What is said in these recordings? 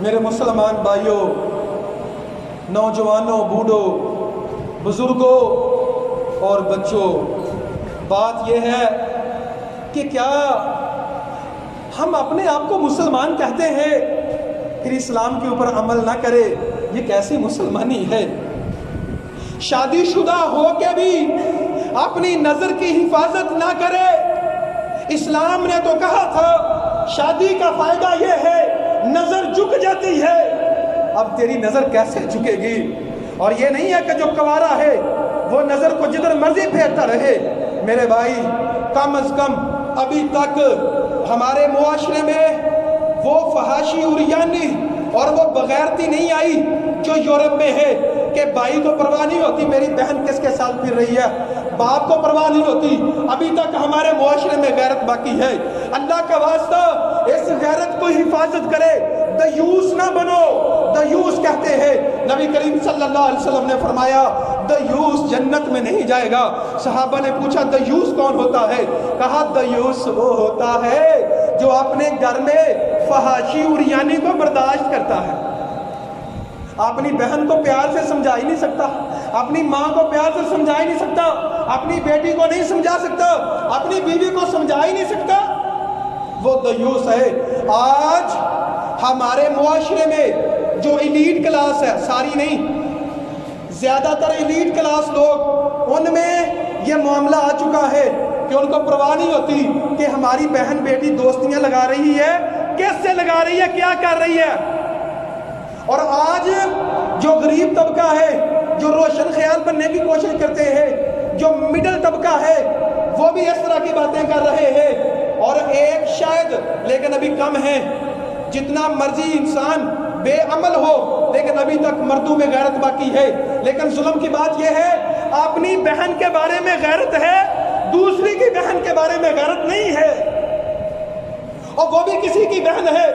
میرے مسلمان بھائیوں، نوجوانوں، بوڑھوں، بزرگوں اور بچوں، بات یہ ہے کہ کیا ہم اپنے آپ کو مسلمان کہتے ہیں پھر اسلام کے اوپر عمل نہ کرے؟ یہ کیسی مسلمانی ہے؟ شادی شدہ ہو کے بھی اپنی نظر کی حفاظت نہ کرے۔ اسلام نے تو کہا تھا شادی کا فائدہ یہ ہے نظر جھک جاتی ہے، اب تیری نظر کیسے جھکے گی؟ اور یہ نہیں ہے کہ جو کنوارا ہے وہ نظر کو جدھر مرضی پھیرتا رہے۔ میرے بھائی، کم از کم ابھی تک ہمارے معاشرے میں وہ فحاشی عریانی اور وہ بغیرتی نہیں آئی جو یورپ میں ہے کہ بھائی کو پرواہ نہیں ہوتی میری بہن کس کے ساتھ پھر رہی ہے، باپ کو پرواہ نہیں ہوتی۔ ابھی تک ہمارے معاشرے میں غیرت باقی ہے۔ اللہ کا واسطہ اس غیرت کو حفاظت کرے، دیوس نہ بنو۔ دیوس کہتے ہیں، نبی کریم صلی اللہ علیہ وسلم نے فرمایا دیوس جنت میں نہیں جائے گا۔ صحابہ نے پوچھا دیوس کون ہوتا ہے؟ کہا دیوس وہ ہوتا ہے جو اپنے گھر میں فحاشی عریانی کو برداشت کرتا ہے۔ اپنی بہن کو پیار سے سمجھا ہی نہیں سکتا، اپنی ماں کو پیار سے سمجھا ہی نہیں سکتا، اپنی بیٹی کو نہیں سمجھا سکتا، اپنی بیوی کو سمجھا ہی نہیں سکتا، وہ دیوس ہے۔ آج ہمارے معاشرے میں جو ایلیٹ کلاس ہے، ساری نہیں، زیادہ تر ایلیٹ کلاس لوگ، ان میں یہ معاملہ آ چکا ہے کہ ان کو پرواہ نہیں ہوتی کہ ہماری بہن بیٹی دوستیاں لگا رہی ہے، کیس سے لگا رہی ہے، کیا کر رہی ہے۔ اور آج جو غریب طبقہ ہے، جو روشن خیال بننے کی کوشش کرتے ہیں، جو مڈل طبقہ ہے، وہ بھی اس طرح کی باتیں کر رہے ہیں۔ اور ایک شاید لیکن ابھی کم ہے، جتنا مرضی انسان بے عمل ہو لیکن ابھی تک مردوں میں غیرت باقی ہے۔ لیکن ظلم کی بات یہ ہے اپنی بہن کے بارے میں غیرت ہے، دوسری کی بہن کے بارے میں غیرت نہیں ہے، اور وہ بھی کسی کی بہن ہے،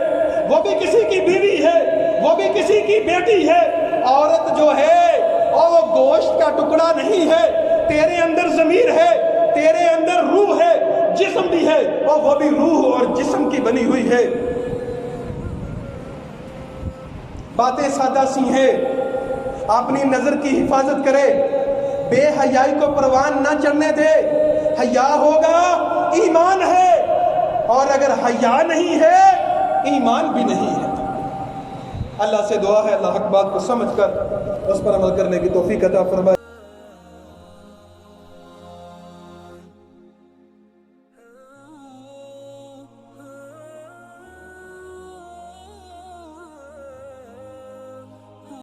وہ بھی کسی کی بیوی ہے، وہ بھی کسی کی بیٹی ہے۔ عورت جو ہے وہ گوشت کا ٹکڑا نہیں ہے، تیرے اندر ضمیر ہے، تیرے اندر روح ہے، جسم بھی ہے، اور وہ بھی روح اور جسم کی بنی ہوئی ہے۔ باتیں سادہ سی ہیں، اپنی نظر کی حفاظت کرے، بے حیائی کو پروان نہ چڑھنے دے۔ حیا ہوگا ایمان ہے، اور اگر حیا نہیں ہے ایمان بھی نہیں ہے۔ اللہ سے دعا ہے اللہ حق بات کو سمجھ کر اس پر عمل کرنے کی توفیق عطا فرمائے۔